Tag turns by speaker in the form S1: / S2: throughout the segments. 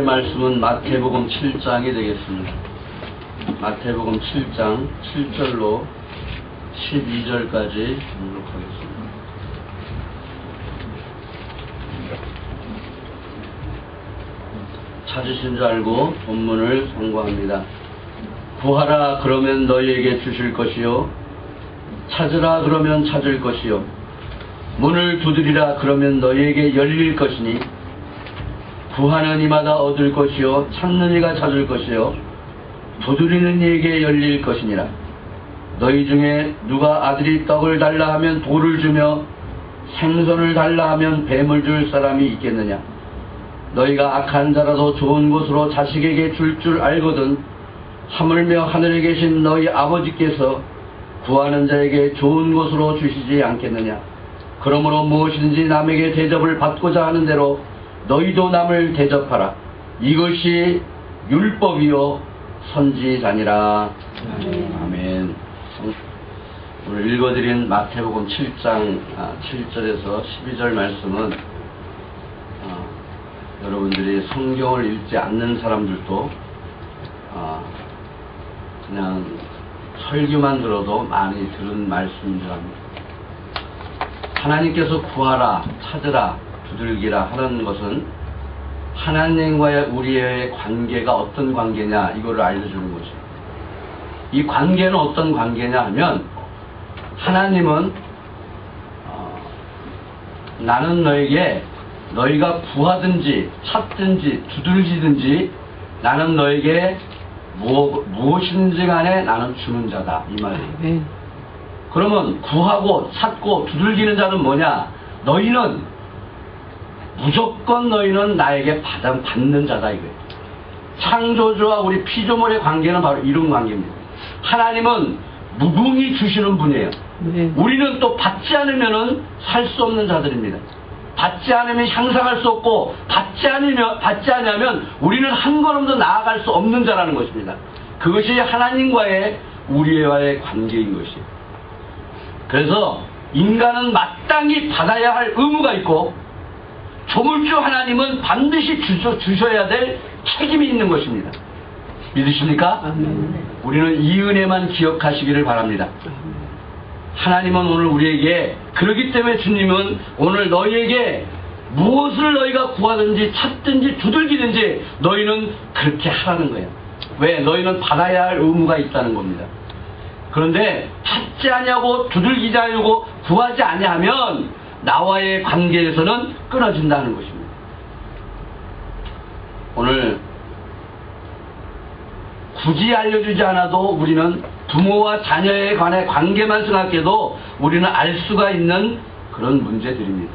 S1: 말씀은 마태복음 7장이 되겠습니다. 마태복음 7장 7절로 12절까지 묵독하겠습니다. 찾으신 줄 알고 본문을 상고합니다. 구하라 그러면 너희에게 주실 것이요, 찾으라 그러면 찾을 것이요, 문을 두드리라 그러면 너희에게 열릴 것이니 구하는 이마다 얻을 것이요, 찾는 이가 찾을 것이요, 두드리는 이에게 열릴 것이니라. 너희 중에 누가 아들이 떡을 달라 하면 돌을 주며 생선을 달라 하면 뱀을 줄 사람이 있겠느냐? 너희가 악한 자라도 좋은 곳으로 자식에게 줄 알거든 하물며 하늘에 계신 너희 아버지께서 구하는 자에게 좋은 곳으로 주시지 않겠느냐? 그러므로 무엇이든지 남에게 대접을 받고자 하는 대로 너희도 남을 대접하라. 이것이 율법이요 선지자니라. 아멘. 오늘 읽어드린 마태복음 7장 7절에서 12절 말씀은 여러분들이 성경을 읽지 않는 사람들도 그냥 설교만 들어도 많이 들은 말씀인 줄 압니다. 하나님께서 구하라, 찾으라, 두들기라 하는 것은 하나님과의 우리의 관계가 어떤 관계냐, 이거를 알려주는 거죠. 이 관계는 어떤 관계냐 하면, 하나님은 나는 너에게 너희가 구하든지 찾든지 두들기든지 나는 너에게 무엇인지 간에 나는 주는 자다, 이 말이에요. 그러면 구하고 찾고 두들기는 자는 뭐냐? 너희는 무조건 너희는 나에게 받는 자다, 이거예요. 창조주와 우리 피조물의 관계는 바로 이런 관계입니다. 하나님은 무궁히 주시는 분이에요. 우리는 또 받지 않으면 살 수 없는 자들입니다. 받지 않으면 향상할 수 없고, 받지 않으면 우리는 한 걸음도 나아갈 수 없는 자라는 것입니다. 그것이 하나님과의 우리와의 관계인 것이에요. 그래서 인간은 마땅히 받아야 할 의무가 있고, 조물주 하나님은 반드시 주셔야 될 책임이 있는 것입니다. 믿으십니까? 우리는 이 은혜만 기억하시기를 바랍니다. 하나님은 오늘 우리에게, 그렇기 때문에 주님은 오늘 너희에게 무엇을 너희가 구하든지 찾든지 두들기든지 너희는 그렇게 하라는 거예요. 왜? 너희는 받아야 할 의무가 있다는 겁니다. 그런데 찾지 않냐고 두들기지 않냐고 구하지 않냐면 나와의 관계에서는 끊어진다는 것입니다. 오늘 굳이 알려주지 않아도 우리는 부모와 자녀에 관해 관계만 생각해도 우리는 알 수가 있는 그런 문제들입니다.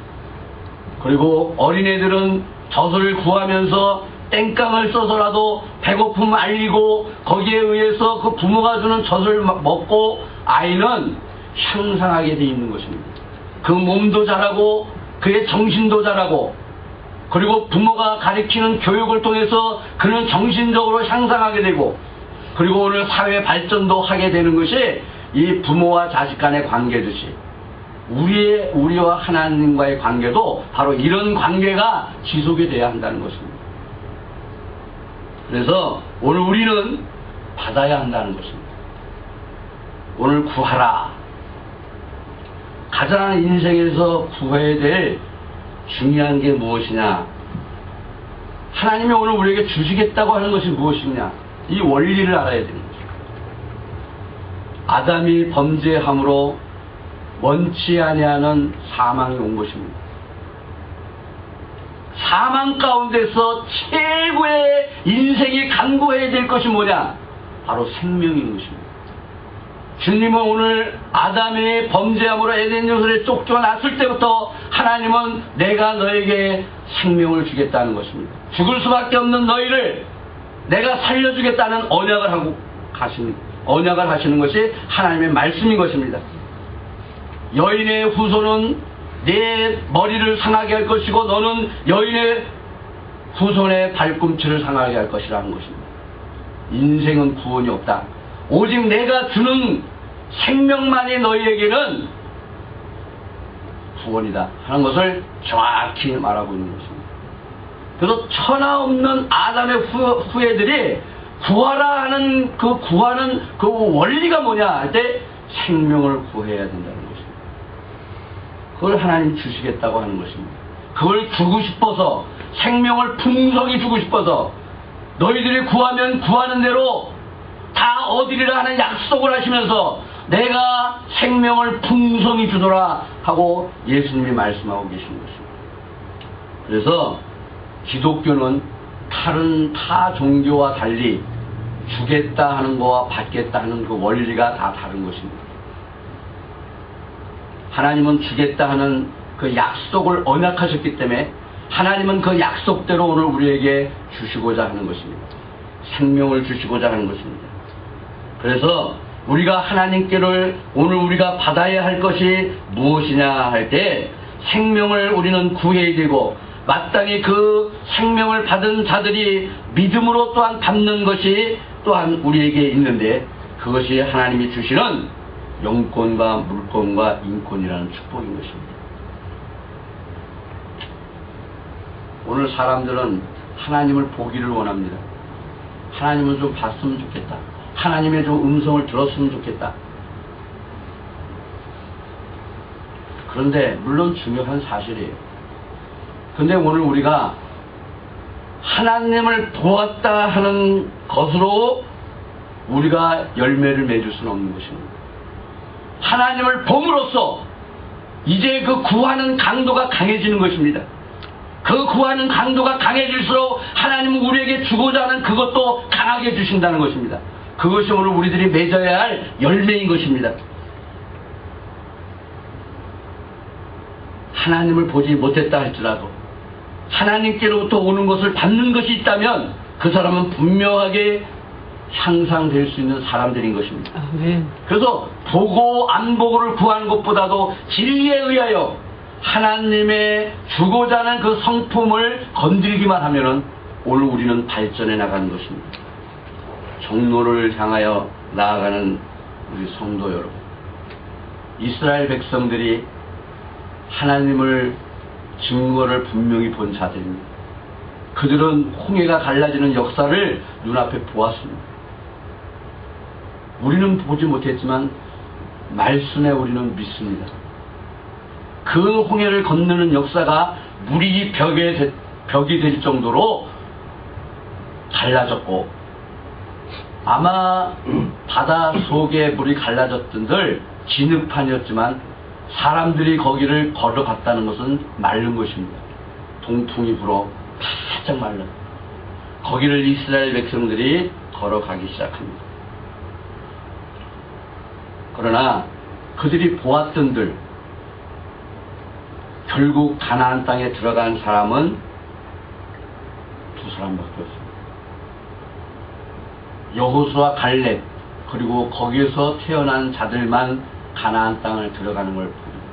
S1: 그리고 어린애들은 젖을 구하면서 땡깡을 써서라도 배고픔 알리고 거기에 의해서 그 부모가 주는 젖을 먹고 아이는 향상하게 돼 있는 것입니다. 그 몸도 자라고 그의 정신도 자라고, 그리고 부모가 가르치는 교육을 통해서 그는 정신적으로 향상하게 되고, 그리고 오늘 사회 발전도 하게 되는 것이 이 부모와 자식 간의 관계듯이 우리와 하나님과의 관계도 바로 이런 관계가 지속이 돼야 한다는 것입니다. 그래서 오늘 우리는 받아야 한다는 것입니다. 오늘 구하라. 가장 인생에서 구해야 될 중요한 게 무엇이냐? 하나님이 오늘 우리에게 주시겠다고 하는 것이 무엇이냐? 이 원리를 알아야 되는 거죠. 아담이 범죄함으로 원치 아니하는 사망이 온 것입니다. 사망 가운데서 최고의 인생이 간구해야 될 것이 뭐냐? 바로 생명인 것입니다. 주님은 오늘 아담의 범죄함으로 에덴 동산에 쫓겨났을 때부터 하나님은 내가 너에게 생명을 주겠다는 것입니다. 죽을 수밖에 없는 너희를 내가 살려주겠다는 언약을 하시는 것이 하나님의 말씀인 것입니다. 여인의 후손은 내 머리를 상하게 할 것이고 너는 여인의 후손의 발꿈치를 상하게 할 것이라는 것입니다. 인생은 구원이 없다. 오직 내가 주는 생명만이 너희에게는 구원이다 하는 것을 정확히 말하고 있는 것입니다. 그래서 천하 없는 아담의 후예들이 구하라 하는 그 구하는 그 원리가 뭐냐 할 때 생명을 구해야 된다는 것입니다. 그걸 하나님 주시겠다고 하는 것입니다. 그걸 주고 싶어서 생명을 풍성히 주고 싶어서 너희들이 구하면 구하는 대로 다 얻으리라 하는 약속을 하시면서 내가 생명을 풍성히 주더라 하고 예수님이 말씀하고 계신 것입니다. 그래서 기독교는 다른 타 종교와 달리 주겠다 하는 거와 받겠다 하는 그 원리가 다 다른 것입니다. 하나님은 주겠다 하는 그 약속을 언약하셨기 때문에 하나님은 그 약속대로 오늘 우리에게 주시고자 하는 것입니다. 생명을 주시고자 하는 것입니다. 그래서 우리가 하나님께를 오늘 우리가 받아야 할 것이 무엇이냐 할 때 생명을 우리는 구해야 되고 마땅히 그 생명을 받은 자들이 믿음으로 또한 받는 것이 또한 우리에게 있는데 그것이 하나님이 주시는 영권과 물권과 인권이라는 축복인 것입니다. 오늘 사람들은 하나님을 보기를 원합니다. 하나님을 좀 봤으면 좋겠다. 하나님의 좀 음성을 들었으면 좋겠다. 그런데 물론 중요한 사실이에요. 근데 오늘 우리가 하나님을 보았다 하는 것으로 우리가 열매를 맺을 수는 없는 것입니다. 하나님을 봄으로써 이제 그 구하는 강도가 강해지는 것입니다. 그 구하는 강도가 강해질수록 하나님은 우리에게 주고자 하는 그것도 강하게 주신다는 것입니다. 그것이 오늘 우리들이 맺어야 할 열매인 것입니다. 하나님을 보지 못했다 할지라도 하나님께로부터 오는 것을 받는 것이 있다면 그 사람은 분명하게 향상될 수 있는 사람들인 것입니다.
S2: 아멘.
S1: 그래서 보고 안 보고를 구하는 것보다도 진리에 의하여 하나님의 주고자 하는 그 성품을 건들기만 하면은 오늘 우리는 발전해 나가는 것입니다. 종로를 향하여 나아가는 우리 성도 여러분, 이스라엘 백성들이 하나님을 증거를 분명히 본 자들입니다. 그들은 홍해가 갈라지는 역사를 눈앞에 보았습니다. 우리는 보지 못했지만 말씀에 우리는 믿습니다. 그 홍해를 건너는 역사가 물이 벽이 될 정도로 갈라졌고 아마 바다 속에 물이 갈라졌던들 진흙판이었지만 사람들이 거기를 걸어갔다는 것은 마른 것입니다. 동풍이 불어 바짝 말라. 거기를 이스라엘 백성들이 걸어가기 시작합니다. 그러나 그들이 보았던들 결국 가나안 땅에 들어간 사람은 두 사람밖에 없습니다. 여호수아 갈렙 그리고 거기에서 태어난 자들만 가나안 땅을 들어가는 걸 봅니다.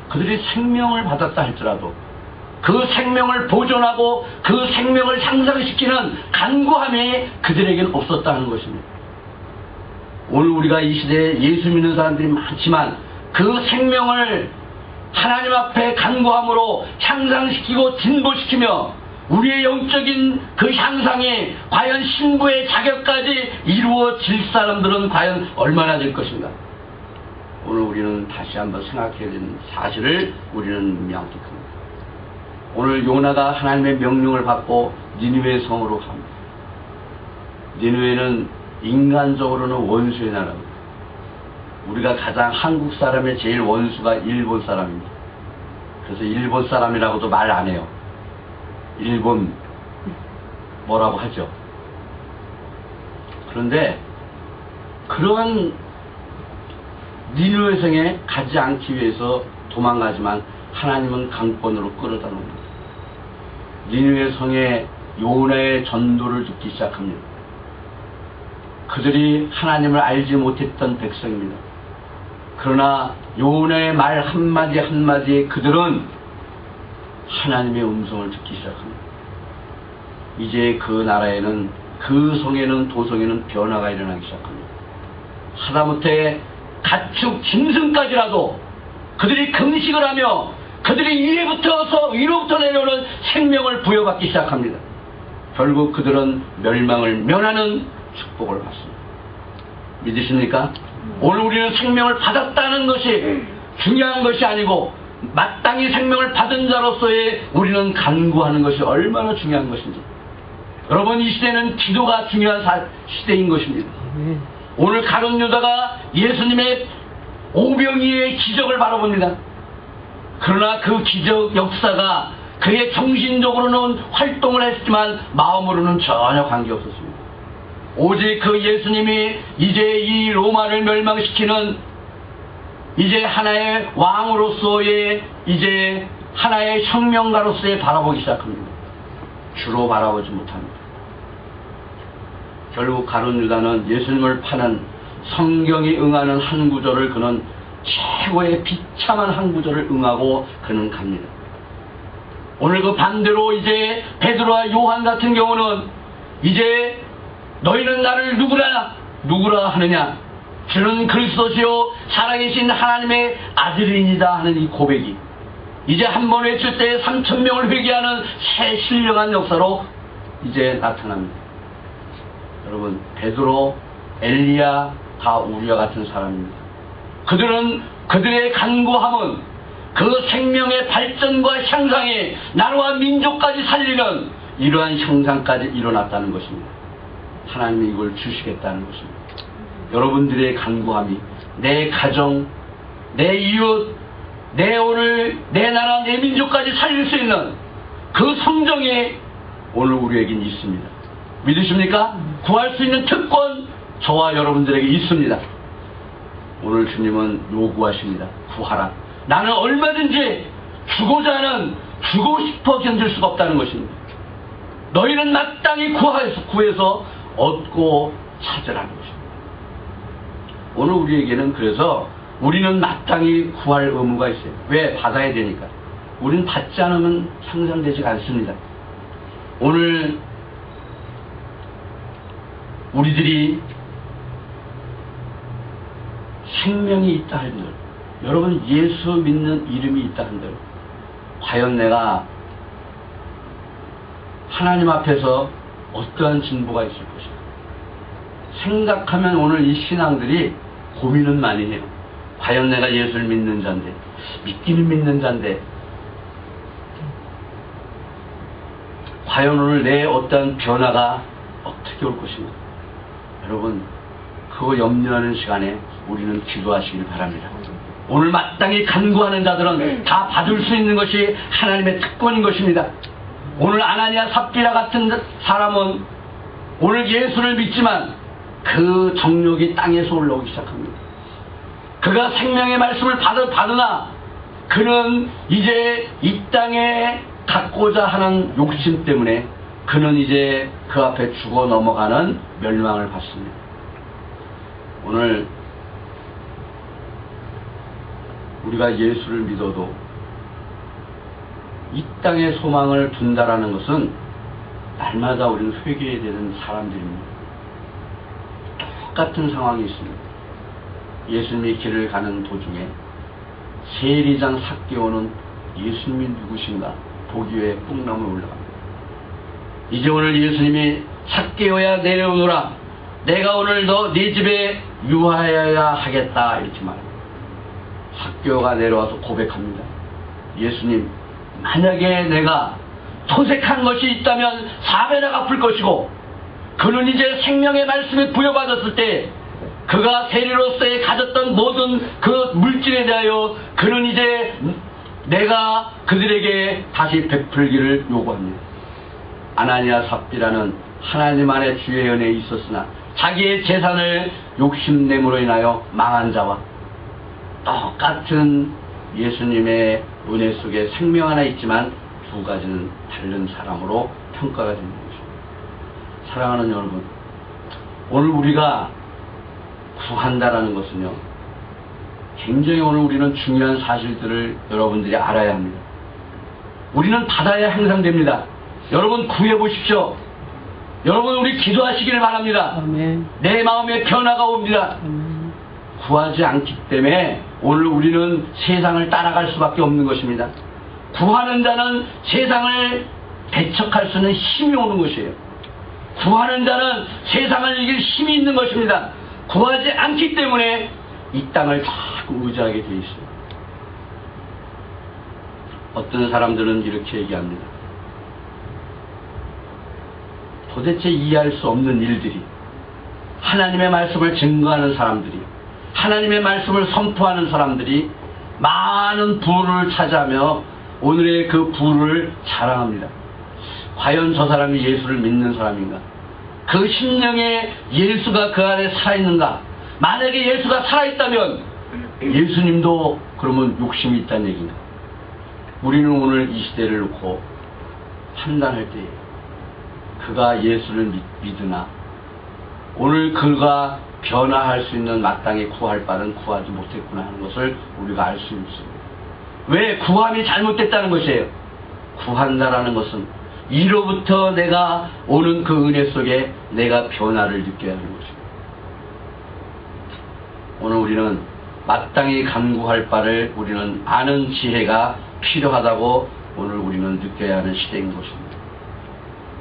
S1: 그들이 생명을 받았다 할지라도 그 생명을 보존하고 그 생명을 향상시키는 간구함이 그들에게는 없었다는 것입니다. 오늘 우리가 이 시대에 예수 믿는 사람들이 많지만 그 생명을 하나님 앞에 간구함으로 향상시키고 진보시키며 우리의 영적인 그 향상이 과연 신부의 자격까지 이루어질 사람들은 과연 얼마나 될 것인가. 오늘 우리는 다시 한번 생각해야 되는 사실을 우리는 명확합니다. 오늘 요나가 하나님의 명령을 받고 니느웨 성으로 갑니다. 니느웨는 인간적으로는 원수의 나라입니다. 우리가 가장 한국 사람의 제일 원수가 일본 사람입니다. 그래서 일본 사람이라고도 말 안 해요. 일본 뭐라고 하죠. 그런데 그러한 니느웨 성에 가지 않기 위해서 도망가지만 하나님은 강권으로 끌어다 놓습니다. 니느웨 성에 요나의 전도를 듣기 시작합니다. 그들이 하나님을 알지 못했던 백성입니다. 그러나 요나의 말 한마디 한마디에 그들은 하나님의 음성을 듣기 시작합니다. 이제 그 나라에는 그 성에는 도성에는 변화가 일어나기 시작합니다. 하다못해 가축 짐승까지라도 그들이 금식을 하며 그들이 위로부터 내려오는 생명을 부여받기 시작합니다. 결국 그들은 멸망을 면하는 축복을 받습니다. 믿으십니까? 오늘 우리는 생명을 받았다는 것이 중요한 것이 아니고 마땅히 생명을 받은 자로서의 우리는 간구하는 것이 얼마나 중요한 것인지. 여러분, 이 시대는 기도가 중요한 시대인 것입니다. 오늘 가룟 유다가 예수님의 오병이의 기적을 바라봅니다. 그러나 그 기적 역사가 그의 정신적으로는 활동을 했지만 마음으로는 전혀 관계없었습니다. 오직 그 예수님이 이제 이 로마를 멸망시키는 이제 하나의 왕으로서의 이제 하나의 혁명가로서의 바라보기 시작합니다. 주로 바라보지 못합니다. 결국 가룟 유다는 예수님을 파는 성경이 응하는 한 구절을 그는 최고의 비참한 한 구절을 응하고 그는 갑니다. 오늘 그 반대로 이제 베드로와 요한 같은 경우는 이제 너희는 나를 누구라 하느냐? 주는 그리스도시요 살아계신 하나님의 아들이니다 하는 이 고백이 이제 한 번 외칠 때 3,000명을 회개하는 새 신령한 역사로 이제 나타납니다. 여러분, 베드로, 엘리야 다 우리와 같은 사람입니다. 그들은 그들의 간구함은 그 생명의 발전과 향상이 나라와 민족까지 살리는 이러한 형상까지 일어났다는 것입니다. 하나님이 이걸 주시겠다는 것입니다. 여러분들의 간구함이 내 가정, 내 이웃, 내 나라, 내 민족까지 살릴 수 있는 그 성정이 오늘 우리에겐 있습니다. 믿으십니까? 구할 수 있는 특권 저와 여러분들에게 있습니다. 오늘 주님은 요구하십니다. 구하라. 나는 얼마든지 주고 싶어 견딜 수가 없다는 것입니다. 너희는 마땅히 구해서 얻고 찾으라는 것입니다. 오늘 우리에게는 그래서 우리는 마땅히 구할 의무가 있어요. 왜? 받아야 되니까. 우리는 받지 않으면 향상되지 않습니다. 오늘 우리들이 생명이 있다 한들, 여러분 예수 믿는 이름이 있다 한들, 과연 내가 하나님 앞에서 어떠한 진보가 있을 것인가 생각하면 오늘 이 신앙들이 고민은 많이 해요. 과연 내가 예수를 믿는 자인데, 믿기는 믿는 자인데, 과연 오늘 내 어떠한 변화가 어떻게 올 것인가. 여러분, 그거 염려하는 시간에 우리는 기도하시길 바랍니다. 오늘 마땅히 간구하는 자들은 다 받을 수 있는 것이 하나님의 특권인 것입니다. 오늘 아나니아 삽비라 같은 사람은 오늘 예수를 믿지만 그 정욕이 땅에서 올라오기 시작합니다. 그가 생명의 말씀을 받으나 그는 이제 이 땅에 갖고자 하는 욕심 때문에 그는 이제 그 앞에 죽어 넘어가는 멸망을 받습니다. 오늘 우리가 예수를 믿어도 이 땅의 소망을 둔다라는 것은 날마다 우리는 회개해야 되는 사람들입니다. 똑같은 상황이 있습니다. 예수님이 길을 가는 도중에 세리장 삭개오는 예수님이 누구신가 보기 위해 뽕나무에 올라갑니다. 이제 오늘 예수님이 삭개오야 내려오너라, 내가 오늘 너 네 집에 유하여야 하겠다 이렇게 말합니다. 삭개오가 내려와서 고백합니다. 예수님, 만약에 내가 토색한 것이 있다면 4배나 갚을 것이고, 그는 이제 생명의 말씀을 부여받았을 때 그가 세리로서의 가졌던 모든 그 물질에 대하여 그는 이제 내가 그들에게 다시 베풀기를 요구합니다. 아나니아 삽비라는 하나님 안에 주의 은혜에 있었으나 자기의 재산을 욕심냄으로 인하여 망한 자와 똑같은 예수님의 은혜 속에 생명 하나 있지만 두 가지는 다른 사람으로 평가가 되는 것입니다. 사랑하는 여러분, 오늘 우리가 구한다라는 것은요, 굉장히 오늘 우리는 중요한 사실들을 여러분들이 알아야 합니다. 우리는 받아야 향상됩니다. 여러분 구해보십시오. 여러분 우리 기도하시기를 바랍니다. 아멘. 내 마음에 변화가 옵니다. 아멘. 구하지 않기 때문에 오늘 우리는 세상을 따라갈 수밖에 없는 것입니다. 구하는 자는 세상을 대척할 수 있는 힘이 오는 것이에요. 구하는 자는 세상을 이길 힘이 있는 것입니다. 구하지 않기 때문에 이 땅을 자꾸 의지하게 돼 있어요. 어떤 사람들은 이렇게 얘기합니다. 도대체 이해할 수 없는 일들이, 하나님의 말씀을 증거하는 사람들이, 하나님의 말씀을 선포하는 사람들이 많은 부를 차지하며 오늘의 그 부를 자랑합니다. 과연 저 사람이 예수를 믿는 사람인가? 그 심령에 예수가 그 안에 살아있는가? 만약에 예수가 살아있다면 예수님도 그러면 욕심이 있다는 얘기인가? 우리는 오늘 이 시대를 놓고 판단할 때 그가 예수를 믿으나 오늘 그가 변화할 수 있는 마땅히 구할 바는 구하지 못했구나 하는 것을 우리가 알 수 있습니다. 왜? 구함이 잘못됐다는 것이에요. 구한다라는 것은 이로부터 내가 오는 그 은혜 속에 내가 변화를 느껴야 하는 것입니다. 오늘 우리는 마땅히 간구할 바를 우리는 아는 지혜가 필요하다고 오늘 우리는 느껴야 하는 시대인 것입니다.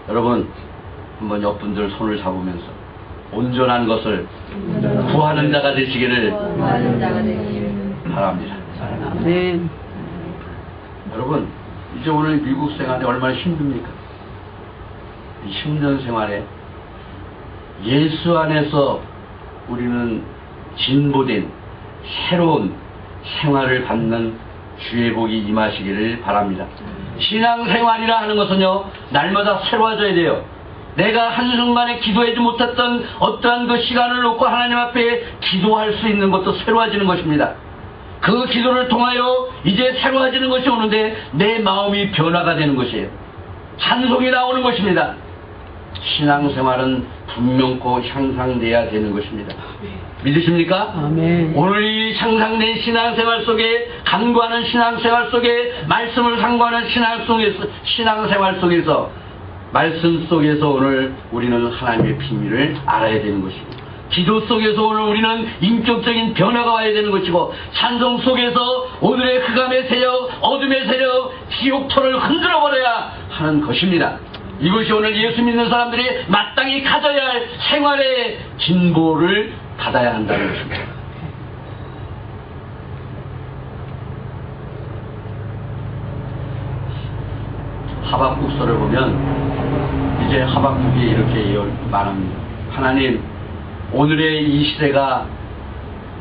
S1: 여러분, 한번 옆분들 손을 잡으면서 온전한 것을 구하는 자가 되시기를 바랍니다.
S2: 네.
S1: 여러분, 이제 오늘 미국 생활이 얼마나 힘듭니까? 이 힘든 생활에 예수 안에서 우리는 진보된 새로운 생활을 받는 주의 복이 임하시기를 바랍니다. 신앙생활이라 하는 것은요, 날마다 새로워져야 돼요. 내가 한순간에 기도하지 못했던 어떠한 그 시간을 놓고 하나님 앞에 기도할 수 있는 것도 새로워지는 것입니다. 그 기도를 통하여 이제 새로워지는 것이 오는데 내 마음이 변화가 되는 것이에요. 찬송이 나오는 것입니다. 신앙생활은 분명코 향상돼야 되는 것입니다. 믿으십니까?
S2: 아멘.
S1: 오늘 이 향상된 신앙생활 속에, 간구하는 신앙생활 속에, 말씀을 상고하는 신앙생활 속에서, 말씀 속에서 오늘 우리는 하나님의 비밀을 알아야 되는 것입니다. 기도 속에서 오늘 우리는 인격적인 변화가 와야 되는 것이고, 찬송 속에서 오늘의 흑암의 세력, 어둠의 세력, 지옥토를 흔들어버려야 하는 것입니다. 이것이 오늘 예수 믿는 사람들이 마땅히 가져야 할 생활의 진보를 받아야 한다는 것입니다. 하박국서를 보면 이제 하박국이 이렇게 말합니다. 하나님, 오늘의 이 시대가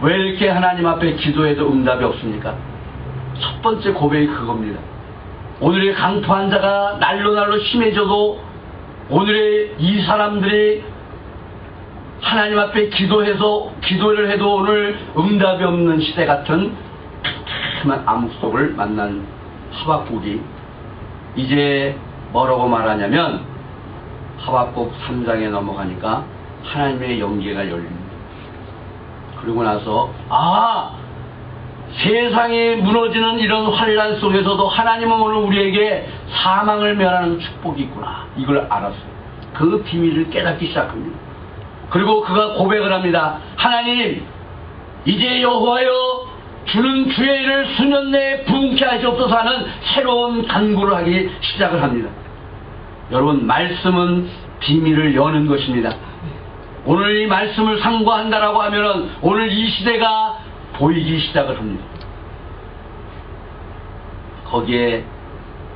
S1: 왜 이렇게 하나님 앞에 기도해도 응답이 없습니까? 첫 번째 고백이 그겁니다. 오늘의 강포한 자가 날로 심해져도 오늘의 이 사람들이 하나님 앞에 기도를 해도 오늘 응답이 없는 시대 같은 큼큼한 암흑 속을 만난 하박국이 이제 뭐라고 말하냐면, 하박국 3장에 넘어가니까 하나님의 영계가 열립니다. 그리고 나서 세상이 무너지는 이런 환란 속에서도 하나님은 오늘 우리에게 사망을 면하는 축복이 있구나, 이걸 알았어요. 그 비밀을 깨닫기 시작합니다. 그리고 그가 고백을 합니다. 하나님, 이제 여호와여, 주는 주의 일을 수년 내에 부흥케 하시옵소서 하는 새로운 간구를 하기 시작을 합니다. 여러분, 말씀은 비밀을 여는 것입니다. 오늘 이 말씀을 상고한다라고 하면은 오늘 이 시대가 보이기 시작을 합니다. 거기에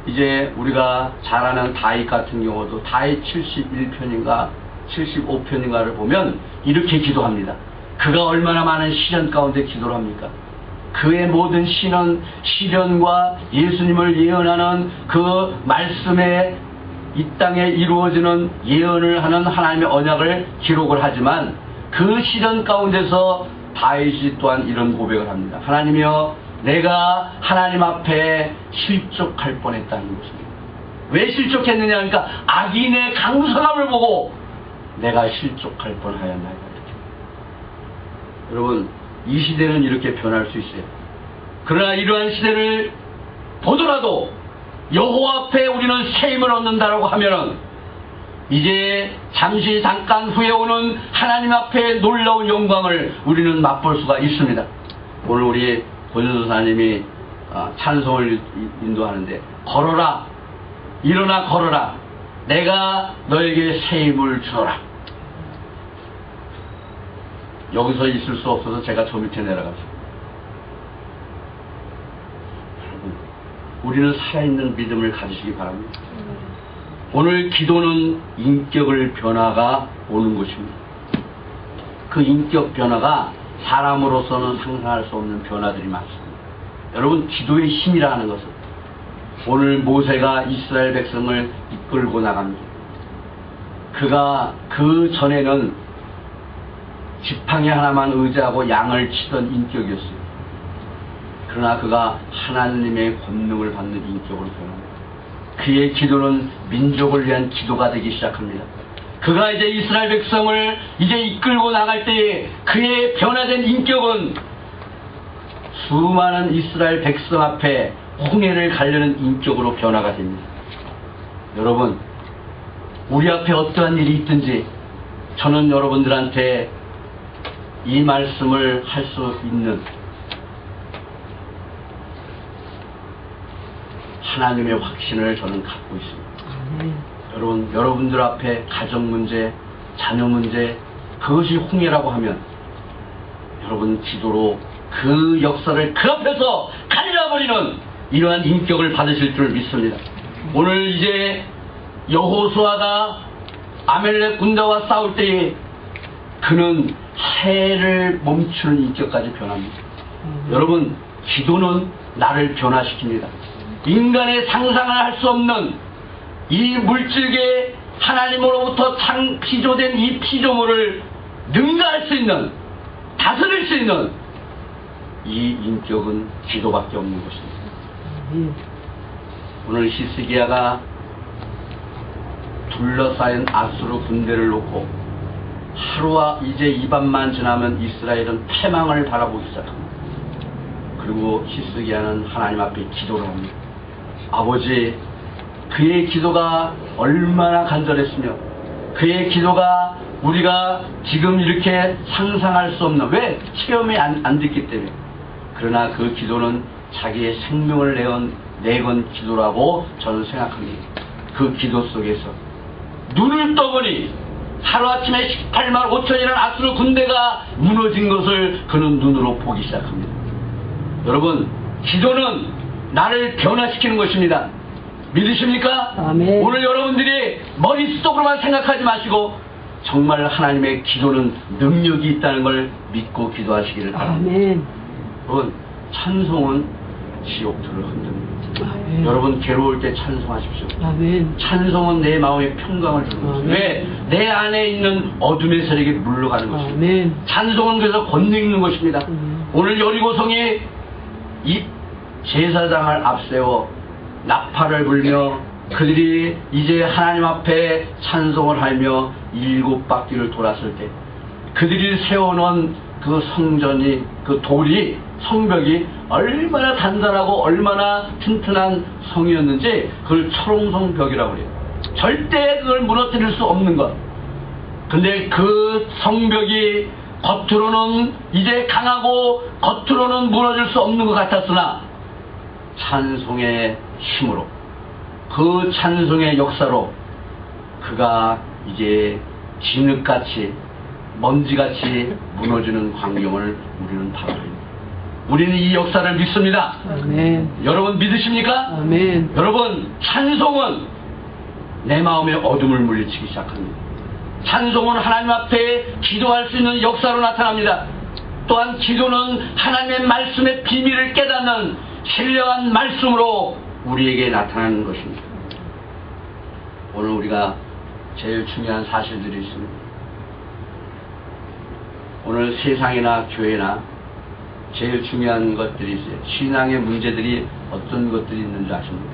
S1: 이제 우리가 잘 아는 다윗 같은 경우도 다윗 71편인가 75편인가를 보면 이렇게 기도합니다. 그가 얼마나 많은 시련 가운데 기도를 합니까? 그의 모든 시련과 예수님을 예언하는 그 말씀에 이 땅에 이루어지는 예언을 하는 하나님의 언약을 기록을 하지만 그 시련 가운데서 다윗이 또한 이런 고백을 합니다. 하나님이여, 내가 하나님 앞에 실족할 뻔했다는 것입니다. 왜 실족했느냐 하니까 악인의 강성함을 보고 내가 실족할 뻔하였나이다. 이렇게. 여러분, 이 시대는 이렇게 변할 수 있어요. 그러나 이러한 시대를 보더라도 여호와 앞에 우리는 새 힘을 얻는다라고 하면은 이제 잠깐 후에 오는 하나님 앞에 놀라운 영광을 우리는 맛볼 수가 있습니다. 오늘 우리 권선사님이 찬송을 인도하는데, 걸어라, 일어나 걸어라, 내가 너에게 새 힘을 주노라. 여기서 있을 수 없어서 제가 저 밑에 내려갔어요. 우리는 살아있는 믿음을 가지시기 바랍니다. 오늘 기도는 인격을 변화가 오는 것입니다. 그 인격 변화가 사람으로서는 상상할 수 없는 변화들이 많습니다. 여러분, 기도의 힘이라는 것은 오늘 모세가 이스라엘 백성을 이끌고 나갑니다. 그가 그 전에는 지팡이 하나만 의지하고 양을 치던 인격이었어요. 그러나 그가 하나님의 권능을 받는 인격으로 변합니다. 그의 기도는 민족을 위한 기도가 되기 시작합니다. 그가 이제 이스라엘 백성을 이제 이끌고 나갈 때에 그의 변화된 인격은 수많은 이스라엘 백성 앞에 홍해를 가려는 인격으로 변화가 됩니다. 여러분, 우리 앞에 어떠한 일이 있든지 저는 여러분들한테 이 말씀을 할 수 있는 하나님의 확신을 저는 갖고 있습니다. 여러분, 여러분들 앞에 가정 문제, 자녀 문제, 그것이 홍해라고 하면 여러분 기도로 그 역사를 그 앞에서 갈라버리는 이러한 인격을 받으실 줄 믿습니다. 오늘 이제 여호수아가 아멜렉 군대와 싸울 때에 그는 해를 멈추는 인격까지 변합니다. 여러분, 기도는 나를 변화시킵니다. 인간의 상상을 할 수 없는 이 물질계 하나님으로부터 피조된 이 피조물을 능가할 수 있는, 다스릴 수 있는 이 인격은 기도밖에 없는 것입니다. 오늘 히스기야가 둘러싸인 아수르 군대를 놓고 하루와 이제 이 밤만 지나면 이스라엘은 패망을 바라보기 시작합니다. 그리고 히스기야는 하나님 앞에 기도를 합니다. 아버지, 그의 기도가 얼마나 간절했으며 그의 기도가 우리가 지금 이렇게 상상할 수 없는, 왜? 체험이 안 됐기 때문에. 그러나 그 기도는 자기의 생명을 내건 기도라고 저는 생각합니다. 그 기도 속에서 눈을 떠보니 하루아침에 18만 5천이라는 아수르 군대가 무너진 것을 그는 눈으로 보기 시작합니다. 여러분, 기도는 나를 변화시키는 것입니다. 믿으십니까?
S2: 아멘.
S1: 오늘 여러분들이 머릿속으로만 생각하지 마시고 정말 하나님의 기도는 능력이 있다는 걸 믿고 기도하시기를 바랍니다.
S2: 아멘.
S1: 여러분, 찬송은 지옥들을 흔듭니다.
S2: 아멘.
S1: 여러분, 괴로울 때 찬송하십시오.
S2: 아멘.
S1: 찬송은 내 마음에 평강을 주는 것입니다.
S2: 아멘.
S1: 왜? 내 안에 있는 어둠의 세력이 물러가는 것입니다.
S2: 아멘.
S1: 찬송은 그래서 권능 있는 것입니다. 오늘 여리고성이 이 제사장을 앞세워 나팔을 불며 그들이 이제 하나님 앞에 찬송을 하며 7바퀴를 돌았을 때 그들이 세워놓은 그 성전이, 그 돌이, 성벽이 얼마나 단단하고 얼마나 튼튼한 성이었는지 그걸 철옹성벽이라고 그래요. 절대 그걸 무너뜨릴 수 없는 것. 근데 그 성벽이 겉으로는 이제 강하고 겉으로는 무너질 수 없는 것 같았으나 찬송의 힘으로, 그 찬송의 역사로 그가 이제 진흙같이 먼지같이 무너지는 광경을 우리는 바라봅니다. 우리는 이 역사를 믿습니다.
S2: 아멘.
S1: 여러분 믿으십니까?
S2: 아멘.
S1: 여러분, 찬송은 내 마음의 어둠을 물리치기 시작합니다. 찬송은 하나님 앞에 기도할 수 있는 역사로 나타납니다. 또한 기도는 하나님의 말씀의 비밀을 깨닫는 신령한 말씀으로 우리에게 나타나는 것입니다. 오늘 우리가 제일 중요한 사실들이 있습니다. 오늘 세상이나 교회나 제일 중요한 것들이 있어요. 신앙의 문제들이 어떤 것들이 있는지 아십니까?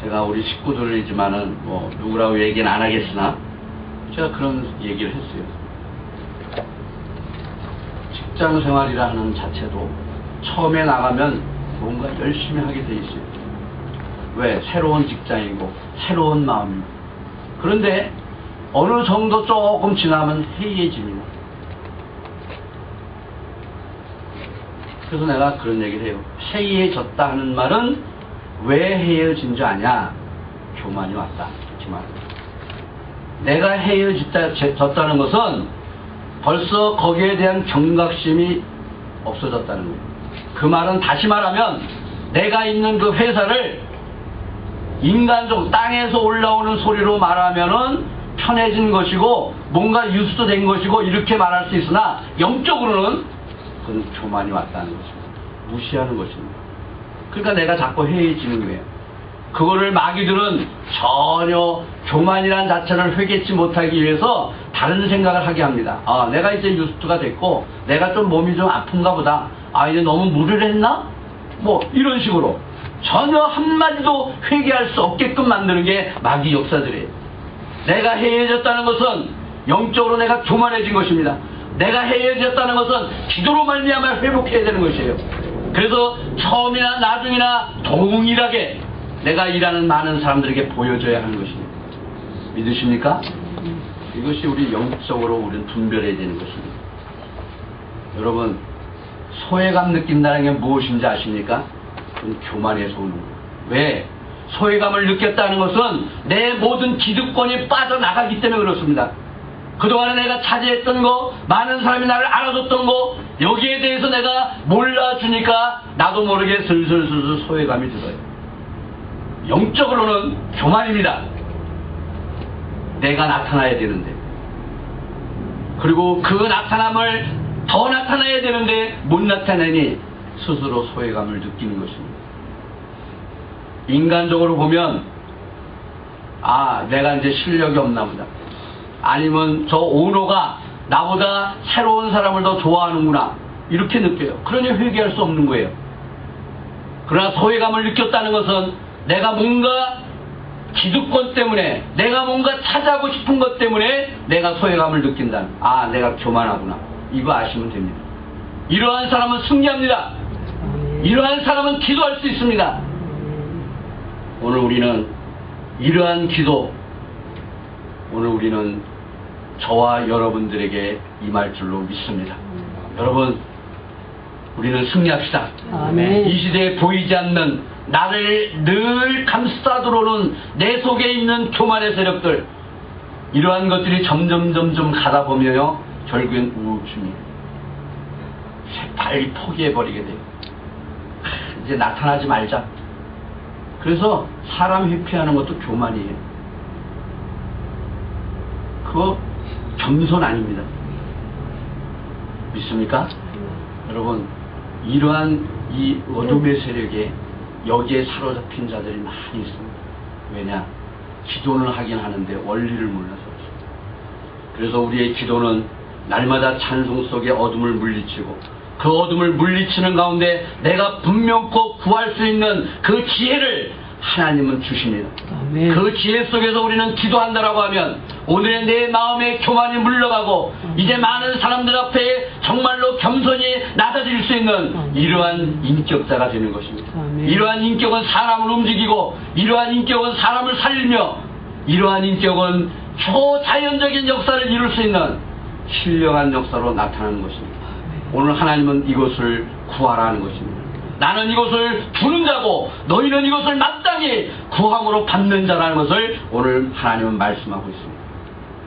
S1: 제가 우리 식구들이지만은 뭐 누구라고 얘기는 안 하겠으나 제가 그런 얘기를 했어요. 직장 생활이라 하는 자체도 처음에 나가면 뭔가 열심히 하게 돼 있어요. 왜? 새로운 직장이고 새로운 마음이고. 그런데 어느 정도 조금 지나면 해이해집니다. 그래서 내가 그런 얘기를 해요. 해이해졌다 하는 말은 왜 해이해진 줄 아냐? 교만이 왔다. 이렇게 말합니다. 내가 해이해졌다는 것은 벌써 거기에 대한 경각심이 없어졌다는 거예요. 그 말은 다시 말하면 내가 있는 그 회사를 인간적 땅에서 올라오는 소리로 말하면은 편해진 것이고 뭔가 유수도 된 것이고 이렇게 말할 수 있으나 영적으로는 그건 교만이 왔다는 것입니다. 무시하는 것입니다. 그러니까 내가 자꾸 해이해지는 거예요. 그거를 마귀들은 전혀 교만이라는 자체를 회개치 못하기 위해서 다른 생각을 하게 합니다. 아, 내가 이제 유스트가 됐고 내가 좀 몸이 좀 아픈가 보다. 아, 이제 너무 무리를 했나? 뭐 이런 식으로 전혀 한마디도 회개할 수 없게끔 만드는 게 마귀 역사들이에요. 내가 해이해졌다는 것은 영적으로 내가 교만해진 것입니다. 내가 해이해졌다는 것은 기도로 말미암아 회복해야 되는 것이에요. 그래서 처음이나 나중이나 동일하게 내가 일하는 많은 사람들에게 보여줘야 하는 것입니다. 믿으십니까? 이것이 우리 영적으로 우리는 분별해야 되는 것입니다. 여러분, 소외감 느낀다는 게 무엇인지 아십니까? 그건 교만에서 오는 거예요. 왜? 소외감을 느꼈다는 것은 내 모든 기득권이 빠져나가기 때문에 그렇습니다. 그동안에 내가 차지했던 거, 많은 사람이 나를 알아줬던 거, 여기에 대해서 내가 몰라주니까 나도 모르게 슬슬 소외감이 들어요. 영적으로는 교만입니다. 내가 나타나야 되는데, 그리고 그 나타남을 더 나타나야 되는데 못 나타내니 스스로 소외감을 느끼는 것입니다. 인간적으로 보면 아, 내가 이제 실력이 없나 보다. 아니면 저 오너가 나보다 새로운 사람을 더 좋아하는구나. 이렇게 느껴요. 그러니 회개할 수 없는 거예요. 그러나 소외감을 느꼈다는 것은 내가 뭔가 기득권 때문에, 내가 뭔가 차지하고 싶은 것 때문에 내가 소외감을 느낀다는, 아, 내가 교만하구나. 이거 아시면 됩니다. 이러한 사람은 승리합니다. 이러한 사람은 기도할 수 있습니다. 오늘 우리는 이러한 기도, 오늘 우리는 저와 여러분들에게 임할 줄로 믿습니다. 여러분, 우리는 승리합시다.
S2: 아멘.
S1: 이 시대에 보이지 않는 나를 늘 감싸 들어오는 내 속에 있는 교만의 세력들, 이러한 것들이 점점 가다 보면요, 결국엔 우울증이 빨리 포기해버리게 돼요. 이제 나타나지 말자. 그래서 사람 회피하는 것도 교만이에요. 그거 겸손 아닙니다. 믿습니까? 여러분, 이러한 이 어둠의 세력에 여기에 사로잡힌 자들이 많이 있습니다. 왜냐? 기도는 하긴 하는데 원리를 몰라서 그렇습니다. 그래서 우리의 기도는 날마다 찬송 속에 어둠을 물리치고, 그 어둠을 물리치는 가운데 내가 분명코 구할 수 있는 그 지혜를 하나님은 주십니다.
S2: 아멘.
S1: 그 지혜 속에서 우리는 기도한다라고 하면 오늘의 내 마음의 교만이 물러가고 이제 많은 사람들 앞에 정말로 겸손히 낮아질 수 있는 이러한 인격자가 되는 것입니다.
S2: 아멘.
S1: 이러한 인격은 사람을 움직이고, 이러한 인격은 사람을 살리며, 이러한 인격은 초자연적인 역사를 이룰 수 있는 신령한 역사로 나타나는 것입니다. 오늘 하나님은 이것을 구하라는 것입니다. 나는 이것을 주는 자고 너희는 이것을 마땅히 구함으로 받는 자라는 것을 오늘 하나님은 말씀하고 있습니다.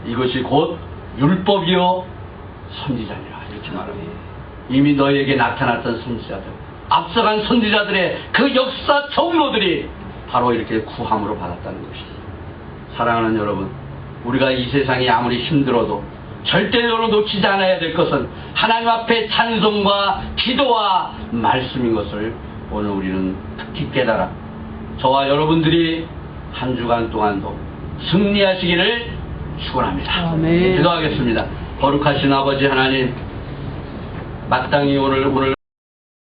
S1: 이것이 곧 율법이요 선지자니라, 이렇게 말합니다. 이미 너희에게 나타났던 선지자들, 앞서간 선지자들의 그 역사 종로들이 바로 이렇게 구함으로 받았다는 것입니다. 사랑하는 여러분, 우리가 이 세상이 아무리 힘들어도 절대적으로 놓치지 않아야 될 것은 하나님 앞에 찬송과 기도와 말씀인 것을 오늘 우리는 특히 깨달아 저와 여러분들이 한 주간 동안도 승리하시기를 축원합니다.
S2: 아멘.
S1: 기도하겠습니다. 거룩하신 아버지 하나님, 마땅히 오늘